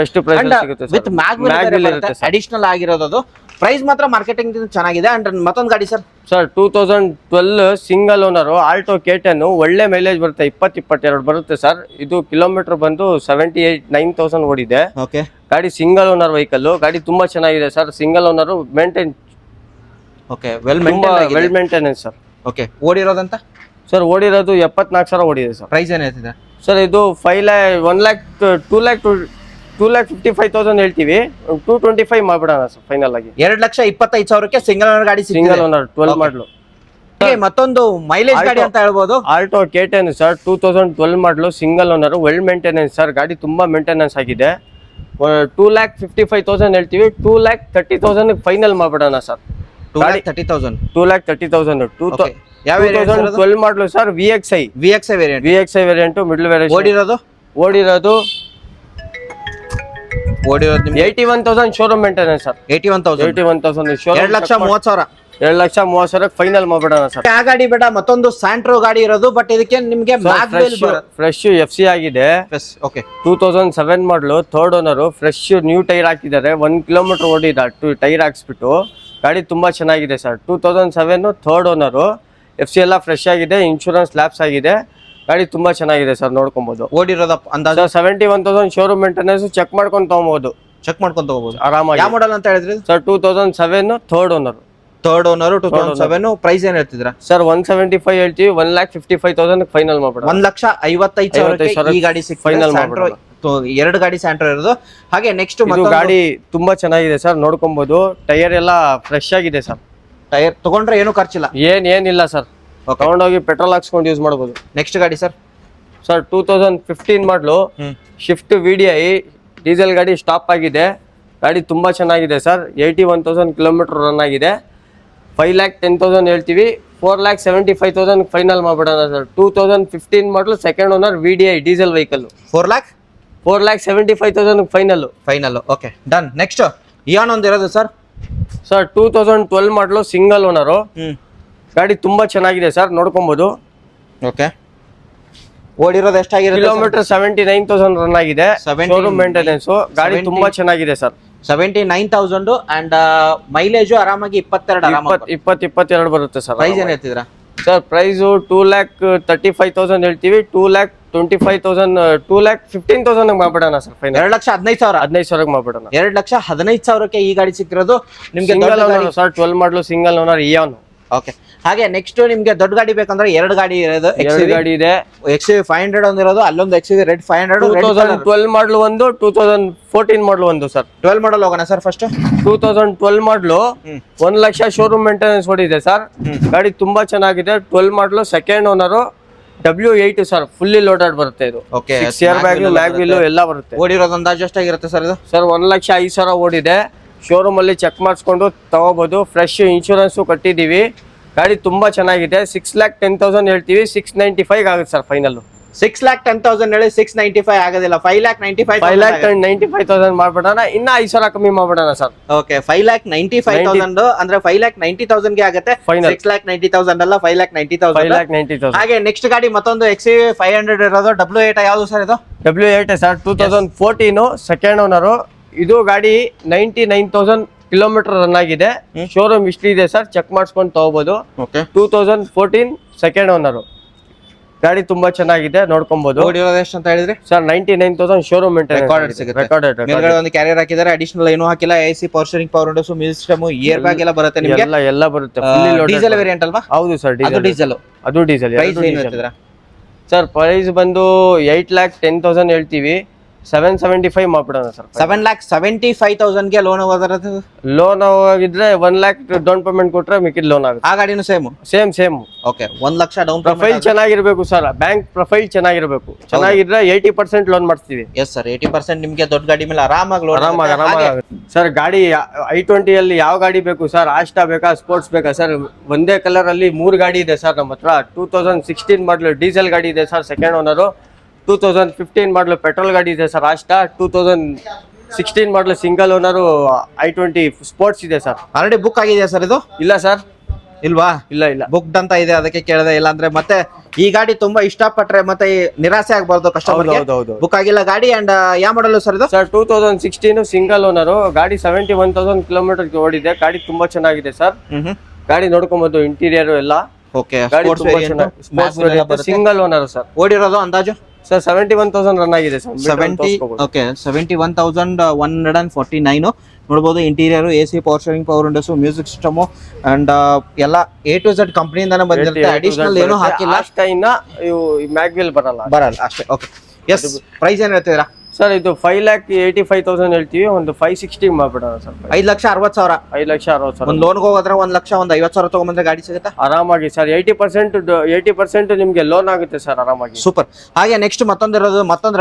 ವಿತ್ ಮ್ಯಾಗ್ವಿಲ್ ಅಡಿಷನಲ್ ಆಗಿರೋದು. ಅದು ಪ್ರೈಸ್ ಮಾತ್ರ ಮಾರ್ಕೆಟಿಂಗ್ ಚೆನ್ನಾಗಿದೆ. ಅಂಡ್ ಮತ್ತೊಂದು ಗಾಡಿ sir 2012 single owner Alto K10. ಒಳ್ಳೆ ಮೈಲೇಜ್ ಬರುತ್ತೆ, 20-22 ಬರುತ್ತೆ ಸರ್. ಇದು ಕಿಲೋಮೀಟರ್ ಬಂದು 78,9,000 ಓಡಿದೆ. ಓಕೆ, ಗಾಡಿ ಸಿಂಗಲ್ ಓನರ್ ವೆಹಿಕಲ್. ಗಾಡಿ ತುಂಬಾ ಚೆನ್ನಾಗಿದೆ sir. Single owner, maintain okay, well maintenance sir. Okay, ಓಡಿರೋದಂತ ಸರ್ ಓಡಿರೋದು 74,000 ಓಡಿದೆ ಸರ್. ಪ್ರೈಸ್ ಏನ್ ಹೇಳ್ತಿದೆ ಸರ್? ಇದು 2,55,000 ಹೇಳ್ತೀವಿ, 225 ಮಾಡ್ಬಿಡೋಣ ಸರ್ ಫೈನಲ್ ಆಗಿ. 2,25,000ಕ್ಕೆ ಸಿಂಗಲ್ ಓನರ್ ಗಾಡಿ. ಸಿಂಗಲ್ ಓನರ್ 12 ಮಾಡಲು. ಮತ್ತೊಂದು ಮೈಲೇಜ್ ಗಾಡಿ ಅಂತ ಹೇಳ್ಬೋದು, ಆಲ್ಟೋ K10 ಸರ್. 2012 ಮಾಡಲು single owner, well maintenance sir. ಗಾಡಿ ತುಂಬಾ ಮೇಂಟೆನೆನ್ಸ್ ಆಗಿದೆ. 2,55,000 ಹೇಳ್ತೀವಿ, 2,30,000 ಫೈನಲ್ ಮಾಡ್ಬಿಡೋಣ ಸರ್. 2,30,000. 2,30,000. 2012 ಮಾಡಲು sir. VXI variant, middle variant. ಓಡಿರೋದು 81,000 showroom maintenance sir. 81,000 showroom. 2,30,000. 2,30,000 final ಮಾಡ್ಬಿಡೋಣ ಸರ್. ಆ ಗಾಡಿ ಬೇಡ, ಮತ್ತೊಂದು ಸ್ಯಾಂಟ್ರೋ ಗಾಡಿ ಇರೋದು, ಬಟ್ ಇದಕ್ಕೆ ನಿಮ್ಗೆ ಫ್ರೆಶ್ FC ಆಗಿದೆ. ಓಕೆ 2007 ಮಾಡಲು, 3rd owner, fresh new tyre ಹಾಕಿದ್ದಾರೆ. 1 ಕಿಲೋಮೀಟರ್ ಓಡಿದ ಟೈರ್ ಹಾಕ್ಸ್ಬಿಟ್ಟು. ಗಾಡಿ ತುಂಬಾ ಚೆನ್ನಾಗಿದೆ ಸರ್. 2007 3rd ಓನರು, FC ಎಲ್ಲ ಫ್ರೆಶ್ ಆಗಿದೆ, ಇನ್ಶೂರೆನ್ಸ್ ಲ್ಯಾಪ್ಸ್ ಆಗಿದೆ. ಗಾಡಿ ತುಂಬಾ ಚೆನ್ನಾಗಿದೆ ಸರ್, ನೋಡ್ಕೊಬಹುದು. ಓಡಿರೋದ ಅಂದಾಜು 71,000 ಶೋರೂಮ್ ಮೇಂಟೆನೆನ್ಸ್ ಚೆಕ್ ಮಾಡ್ಕೊಂಡು ತಗೊಬಹುದು, ಚೆಕ್ ಮಾಡ್ಕೊಂತ ಹೋಗ್ಬೋದು ಆರಾಮಾಗಿ. ಯಾವ ಮಾಡಲ್ ಅಂತ ಹೇಳಿದ್ರಿ sir? 2007 3rd owner. 3rd owner 2007. Price ಏನ್ ಹೇಳ್ತಿದ್ರ ಸರ್? 175 ಹೇಳ್ತೀವಿ. 1,55,000 ಫೈನಲ್ ಮಾಡ್ಬಿಡೋಣ. 1,55,000 ಈ ಗಾಡಿ ಫೈನಲ್ ಸ್ಯಾಂಟ್ರೋ. ಎರಡು ಗಾಡಿ ಸ್ಯಾಂಟ್ರೋ ಇರೋದು. ಹಾಗೆ ನೆಕ್ಸ್ಟ್ ಗಾಡಿ ತುಂಬಾ ಚೆನ್ನಾಗಿದೆ ಸರ್, ನೋಡ್ಕೊಬಹುದು. ಟೈರ್ ಎಲ್ಲ ಫ್ರೆಶ್ ಆಗಿದೆ ಸರ್. ಟೈರ್ ತಗೊಂಡ್ರೆ ಏನು ಖರ್ಚಿಲ್ಲ, ಏನಿಲ್ಲ ಸರ್. ತಗೊಂಡೋಗಿ ಪೆಟ್ರೋಲ್ ಹಾಕ್ಸ್ಕೊಂಡು ಯೂಸ್ ಮಾಡಬಹುದು. ನೆಕ್ಸ್ಟ್ ಗಾಡಿ ಸರ್? ಸರ್ 2015 ಮಾಡಲು, ಶಿಫ್ಟ್ VDI ಡೀಸೆಲ್ ಗಾಡಿ, ಸ್ಟಾಪ್ ಆಗಿದೆ. ಗಾಡಿ ತುಂಬಾ ಚೆನ್ನಾಗಿದೆ ಸರ್. 81,000 ಕಿಲೋಮೀಟರ್ ರನ್ ಆಗಿದೆ. 5,10,000 ಹೇಳ್ತೀವಿ. 4,75,000 ಫೈನಲ್ ಮಾಡ್ಬಿಡೋಣ ಸರ್. 2015 ಮಾಡಲು, second owner, VDI diesel vehicle. 4,75,000 final. Okay done. Next Ian ಒಂದು ಇರೋದು ಸರ್? ಸರ್ 2012 ಮಾಡಲು, ಸಿಂಗಲ್ ಓನರು. ಗಾಡಿ ತುಂಬಾ ಚೆನ್ನಾಗಿದೆ ಸರ್, ನೋಡ್ಕೊಬಹುದು. ಓಕೆ ಓಡಿರೋದು ಎಷ್ಟಾಗಿರುತ್ತೆ? ಕಿಲೋಮೀಟರ್ 79,000 ರನ್ ಆಗಿದೆ. Showroom maintenance. ಗಾಡಿ ತುಂಬಾ ಚೆನ್ನಾಗಿದೆ ಸರ್. 79,000 ಅಂಡ್ ಮೈಲೇಜ್ ಆರಾಮಾಗಿ 22 ಬರುತ್ತೆ ಸರ್. ಪ್ರೈಸ್ ಏನ್ ಹೇಳ್ತಿದ್ರ ಸರ್? ಪ್ರೈಸ್ 2,35,000 ಹೇಳ್ತೀವಿ. 2,25,000 2,15,000 ಮಾಡ್ಬಿಡೋಣ ಸರ್ ಫೈನಲ್. 2,15,000 ಮಾಡ್ಬಿಡೋಣ. 2,15,000 ಈ ಗಾಡಿ ಸಿಕ್ಕಿರೋದು ನಿಮ್ಗೆ. ಸರ್ 12 ಮಾಡಲು, ಸಿಂಗಲ್ ಓನರ್, ಇಯಾನ್. ಓಕೆ ಹಾಗೆ ನೆಕ್ಸ್ಟ್ ನಿಮ್ಗೆ ದೊಡ್ಡ ಗಾಡಿ ಬೇಕಂದ್ರೆ 2 ಗಾಡಿ ಇರೋದು. ಗಾಡಿ ಇದೆ. XUV 500 ಒಂದಿರೋದು, ಅಲ್ಲೊಂದು XUV ರೆಡ್ 500. 2012 ಮಾಡಲು ಒಂದು, 2014 ಮಾಡಲು ಒಂದು ಸರ್. 12 ಮಾಡಲ್ ಹೋಗೋಣ ಸರ್ ಫಸ್ಟ್. 2012 ಮಾಡಲು 1 ಲಕ್ಷ ಶೋರೂಮ್ ಮೇಂಟೆನೆನ್ಸ್ ಓಡಿದೆ ಸರ್. ಗಾಡಿ ತುಂಬಾ ಚೆನ್ನಾಗಿದೆ. 12 ಮಾಡಲು, second owner, W8 sir. Fully loaded ಬರುತ್ತೆ ಇದು. Okay 6 air bag, mag wheel ಎಲ್ಲ ಬರುತ್ತೆ. ಓಡಿರೋದು ಅಂದಾಜು ಎಷ್ಟಾಗಿರುತ್ತೆ ಸರ್ ಇದು? ಸರ್ 1,05,000 ಓಡಿದೆ. ಶೋರೂಮ್ ಅಲ್ಲಿ ಚೆಕ್ ಮಾಡಿಸ್ಕೊಂಡು ತಗೋಬಹುದು. ಫ್ರೆಶ್ ಇನ್ಶೂರೆನ್ಸ್ ಕಟ್ಟಿದೀವಿ. ಗಾಡಿ ತುಂಬಾ ಚೆನ್ನಾಗಿದೆ. 6,10,000 ಹೇಳ್ತೀವಿ. 695 ಆಗುತ್ತೆ ಸರ್ ಫೈನಲ್. 6,10,000 ಹೇಳಿ 695 ಆಗೋದಿಲ್ಲ. 5,95,000 ಮಾಡ್ಬಿಡೋಣ. ಇನ್ನ 5,000 ಕಮ್ಮಿ ಮಾಡ್ಬಿಡೋಣ ಸರ್. ಓಕೆ 5,95,000 ಅಂದ್ರೆ 5,90,000 ಗೆ ಆಗುತ್ತೆ. 6,90,000 ಅಲ್ಲ, 5,90,000. ಹಾಗೆ ನೆಕ್ಸ್ಟ್ ಗಾಡಿ ಮತ್ತೊಂದು XUV 500 ಇರೋದು. W8 ಯಾವುದು ಸರ್ ಇದು? W8 sir 2014 second owner. ಇದು ಗಾಡಿ 99,000 ಕಿಲೋಮೀಟರ್ ರನ್ ಆಗಿದೆ. ಶೋರೂಮ್ ಹಿಸ್ಟ್ರಿ ಇದೆ ಸರ್, ಚೆಕ್ ಮಾಡಿಸ್ಕೊಂಡು ತಗೋಬಹುದು. 2014 ಸೆಕೆಂಡ್ ಓನರು. ಗಾಡಿ ತುಂಬಾ ಚೆನ್ನಾಗಿದೆ, ನೋಡ್ಕೊಬಹುದು. ಓಡಿರೋದು ಎಷ್ಟು ಅಂತ ಹೇಳಿದ್ರಿ ಸರ್? 99,000 showroom recorded. ಮೇಲ್ಗಡೆ ಒಂದು ಕ್ಯಾರಿಯರ್ ಹಾಕಿದ್ದಾರೆ, ಅಡಿಷನಲ್ ಏನೂ ಹಾಕಿಲ್ಲ. AC power steering, power windows, music system, air bag ಎಲ್ಲ ಬರುತ್ತೆ ನಿಮಗೆ. ಎಲ್ಲ ಬರುತ್ತೆ. ಡೀಸೆಲ್ ವೇರಿಯಂಟ್ ಅಲ್ವಾ? ಹೌದು ಸರ್, ಡೀಸೆಲ್. ಅದು ಡೀಸೆಲ್. ಸರ್ ಪ್ರೈಸ್ ಬಂದು 8,10,000 ಹೇಳ್ತೀವಿ. 775 ಮಾಡ್ಬಿಡೋಣ ಸರ್. 7,75,000 ಗೆ ಲೋನ್ ಹೋಗೋದ್ರದ್ದು. ಲೋನ್ ಹೋಗಿದ್ರೆ 1 lakh ಡೌನ್ ಪೇಮೆಂಟ್ ಕೊಟ್ರೆ ಮಿಕ್ಕಿದ ಲೋನ್ ಆಗುತ್ತೆ. ಆ ಗಾಡಿನೂ same. Okay 1 lakh down profile ಚೆನ್ನಾಗಿರ್ಬೇಕು ಸರ್. ಬ್ಯಾಂಕ್ ಪ್ರೊಫೈಲ್ ಚೆನ್ನಾಗಿರ್ಬೇಕು. ಚೆನ್ನಾಗಿದ್ರೆ 80% ಲೋನ್ ಮಾಡಿಸ್ತೀವಿ. ಎಸ್ ಸರ್, 80% ನಿಮ್ಗೆ ದೊಡ್ಡ ಗಾಡಿ ಮೇಲೆ ಆರಾಮಾಗಿ ಲೋನ್ ಸರ್. ಗಾಡಿ i20 ಅಲ್ಲಿ ಯಾವ ಗಾಡಿ ಬೇಕು ಸರ್? ಆಸ್ಟಾ ಬೇಕಾ, ಸ್ಪೋರ್ಟ್ಸ್ ಬೇಕಾ ಸರ್? ಒಂದೇ ಕಲರ್ ಅಲ್ಲಿ 3 ಗಾಡಿ ಇದೆ ಸರ್ ನಮ್ಮ ಹತ್ರ. 2016 ಮಾಡಲು ಡೀಸೆಲ್ ಗಾಡಿ ಇದೆ ಸರ್, ಸೆಕೆಂಡ್ ಓನರು. 2015 ಮಾಡಲು ಪೆಟ್ರೋಲ್ ಗಾಡಿ ಇದೆ ಸರ್, ಆಸ್ಟಾ. 2016 ಮಾಡಲು ಸಿಂಗಲ್ ಓನರು i20 ಸ್ಪೋರ್ಟ್ಸ್ ಇದೆ ಸರ್. ಆಲ್ರೆಡಿ ಬುಕ್ ಆಗಿದೆಯಾ ಸರ್ ಇದು? ಇಲ್ಲ ಸರ್. ಇಲ್ವಾ? ಇಲ್ಲ ಬುಕ್ಡ್ ಅಂತ ಇದೆ, ಅದಕ್ಕೆ ಕೇಳಿದೆ. ಇಲ್ಲ ಅಂದ್ರೆ ಮತ್ತೆ ಈ ಗಾಡಿ ತುಂಬಾ ಇಷ್ಟಪಟ್ರೆ ಮತ್ತೆ ನಿರಾಸೆ ಆಗ್ಬಾರ್ದು ಕಸ್ಟಮರ್. ಬುಕ್ ಆಗಿಲ್ಲ ಗಾಡಿ. ಅಂಡ್ ಯಾವ ಮಾಡಲ್ ಸರ್ ಇದು? Sir 2016 single owner. ಗಾಡಿ 71,000 ಕಿಲೋಮೀಟರ್ ಓಡಿದೆ. ಗಾಡಿ ತುಂಬಾ ಚೆನ್ನಾಗಿದೆ ಸರ್. ಗಾಡಿ ನೋಡ್ಕೊಬಹುದು, ಇಂಟೀರಿಯರ್ ಎಲ್ಲ. Okay single owner sir. ಓಡಿರೋದು ಅಂದಾಜು ಸರ್ 71,000 ರನ್ ಆಗಿದೆ ಸರ್. 71,149 ನೋಡಬಹುದು. Interior, AC power steering, power windows, music system and ಎಲ್ಲ A to Z ಕಂಪನಿಯಿಂದಾನೆ ಬಂದಿರುತ್ತೆ. ಅಡಿಷನಲ್ ಏನು ಹಾಕಿಲ್ಲ. ಮ್ಯಾಗ್ ವೀಲ್ ಬರಲ್ಲ ಅಷ್ಟೇ. Okay yes. ಪ್ರೈಸ್ ಏನ್ ಹೇಳ್ತೀರಾ ಸರ್? ಇದು 5,85,000 ಹೇಳ್ತೀವಿ. ಒಂದು 560 ಮಾಡ್ಬಿಡೋಣ ಸರ್. 5,60,000. 5,60,000. ಒಂದು ಲೋನ್ ಹೋಗೋದ್ರೆ 1,50,000 ತಗೊಂಡ್ಬಂದ್ರೆ ಗಾಡಿ ಸಿಗುತ್ತೆ ಆರಾಮಾಗಿ ಸರ್. 80% ನಿಮ್ಗೆ ಲೋನ್ ಆಗುತ್ತೆ ಸರ್, ಆರಾಮಾಗಿ. ಸೂಪರ್. ಹಾಗೆ ನೆಕ್ಸ್ಟ್ ಮತ್ತೊಂದು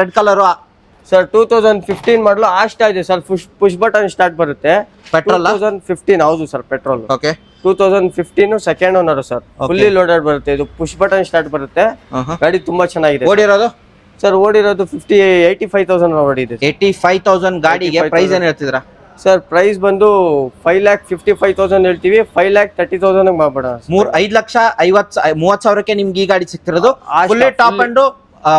ರೆಡ್ ಕಲರ್ ಸರ್. 2015 ಮಾಡಲು ಆಸ್ಟಾ ಇದೆ ಸರ್. ಪುಷ್ ಬಟನ್ ಸ್ಟಾರ್ಟ್ ಬರುತ್ತೆ. ಪೆಟ್ರೋಲ್ 2015. ಹೌದು sir, petrol. Okay 2015 second owner sir. Fully loaded ಬರುತ್ತೆ. ಇದು ಪುಷ್ ಬಟನ್ ಸ್ಟಾರ್ಟ್ ಬರುತ್ತೆ. ಗಾಡಿ ತುಂಬಾ ಚೆನ್ನಾಗಿದೆ. ಓಡಿರೋದು ಸರ್? ಓಡಿರೋದು 85,000 ಓಡಿದೆ. 85,000 ಗಾಡಿಗೆ ಪ್ರೈಸ್ ಏನ್ ಹೇಳ್ತಿದ್ರ? ಸರ್ ಪ್ರೈಸ್ ಬಂದು 5,55,000 ಹೇಳ್ತೀವಿ, 5,30,000 ಮಾಡ್ಬಿಡೋಣ. 5,30,000ಕ್ಕೆ ನಿಮ್ಗೆ ಈ ಗಾಡಿ ಸಿಗ್ತಿರೋದು. Fully top and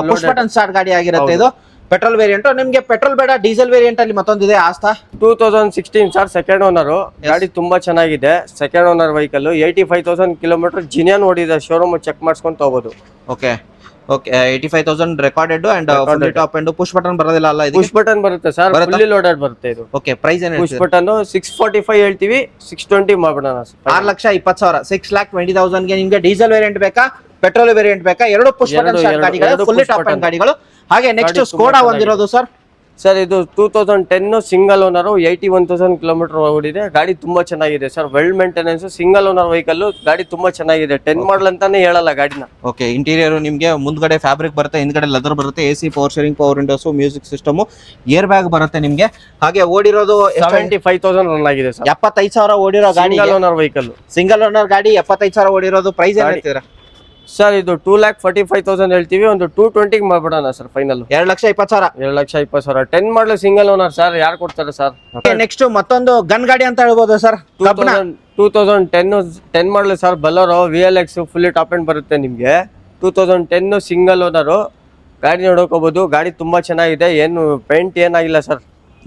push button start ಗಾಡಿ ಆಗಿರುತ್ತೆ. ಇದು ಪೆಟ್ರೋಲ್ ವೇರಿಯಂಟ್. ನಿಮ್ಗೆ ಪೆಟ್ರೋಲ್ ಬೇಡ, ಡೀಸೆಲ್ ವೇರಿಯಂಟ್ ಅಲ್ಲಿ ಮತ್ತೊಂದಿದೆ ಆಸ್ತಾ 2016 ಸರ್, ಸೆಕೆಂಡ್ ಓನರ್. ಗಾಡಿ ತುಂಬಾ ಚೆನ್ನಾಗಿದೆ, second owner vehicle. 85,000 kilometre genuine ಓಡಿದೆ, ಶೋರೂಮ್ ಚೆಕ್ ಮಾಡ್ಸ್ಕೊಂಡು ತಗೋಬಹುದು. Okay okay 85,000 recorded and fully top and push button ಬರೋದಿಲ್ಲ ಅಲ್ಲ ಇದು? ಪುಷ್ ಬಟನ್ ಬರುತ್ತೆ ಸರ್, ಫುಲ್ಲಿ ಲೋಡೆಡ್ ಬರುತ್ತೆ ಇದು. ಓಕೆ ಪ್ರೈಸ್ ಏನು? ಪುಷ್ ಬಟನ್ 645 ಹೇಳ್ತೀವಿ, 620 ಮಾಡ್ಬಿಡೋಣ. 6,20,000 6,20,000 ಗೆ ನಿಮ್ಗೆ ಡೀಸೆಲ್ ವೇರಿಯಂಟ್ ಬೇಕಾ, ಪೆಟ್ರೋಲ್ ವೇರಿಯಂಟ್ ಬೇಕಾ? ಎರಡು ಪುಷ್ ಬಟನ್ ಗಾಡಿಗಳು, ಫುಲ್ಲಿ ಟಾಪ್ ಅಂಡ್ ಗಾಡಿಗಳು. ಹಾಗೆ ನೆಕ್ಸ್ಟ್ ಸ್ಕೋಡಾ ಒಂದಿರೋದು ಸರ್. ಸರ್ ಇದು 2010 ಸಿಂಗಲ್ ಓನರ್, 81,000 ಕಿಲೋಮೀಟರ್ ಓಡಿದೆ. ಗಾಡಿ ತುಂಬಾ ಚೆನ್ನಾಗಿದೆ sir, well maintenance, single owner vehicle. ಗಾಡಿ ತುಂಬಾ ಚೆನ್ನಾಗಿದೆ, 10 ಮಾಡಲ್ ಅಂತಾನೆ ಹೇಳಲ್ಲ ಗಾಡಿನ. ಓಕೆ ಇಂಟೀರಿಯರ್ ನಿಮ್ಗೆ ಮುಂದ್ಗಡೆ ಫ್ಯಾಬ್ರಿಕ್ ಬರುತ್ತೆ, ಹಿಂದ್ಗಡೆ ಲೆದರ್ ಬರುತ್ತೆ, AC power steering, power windows, music system, air bag ಬರುತ್ತೆ ನಿಮ್ಗೆ. ಹಾಗೆ ಓಡಿರೋದು 75,000 ರನ್ ಆಗಿದೆ ಸರ್. 75,000 ಓಡಿರೋ ಗಾಡಿ, single owner vehicle. Single owner ಗಾಡಿ 75,000 ಓಡಿರೋದು. ಪ್ರೈಸ್ ಏನು ಹೇಳ್ತೀರಾ ಸರ್? ಇದು 2,45,000 ಹೇಳ್ತೀವಿ, ಒಂದು 220 ಮಾಡ್ಬಿಡೋಣ ಸರ್ ಫೈನಲ್. 2,20,000. 2,20,000 10 ಮಾಡಲು ಸಿಂಗಲ್ ಓನರ್ ಸರ್, ಯಾರು ಕೊಡ್ತಾರೆ ಸರ್? ನೆಕ್ಸ್ಟ್ ಮತ್ತೊಂದು ಗನ್ ಗಾಡಿ ಅಂತ ಹೇಳ್ಬೋದು ಸರ್. 2010 ಮಾಡಲು sir, Bolero VLX fully top and ಬರುತ್ತೆ ನಿಮ್ಗೆ. 2010 ಸಿಂಗಲ್ ಓನರು. ಗಾಡಿ ನೋಡ್ಕೋಬಹುದು, ಗಾಡಿ ತುಂಬಾ ಚೆನ್ನಾಗಿದೆ, ಏನು ಪೇಂಟ್ ಏನಾಗಿಲ್ಲ ಸರ್.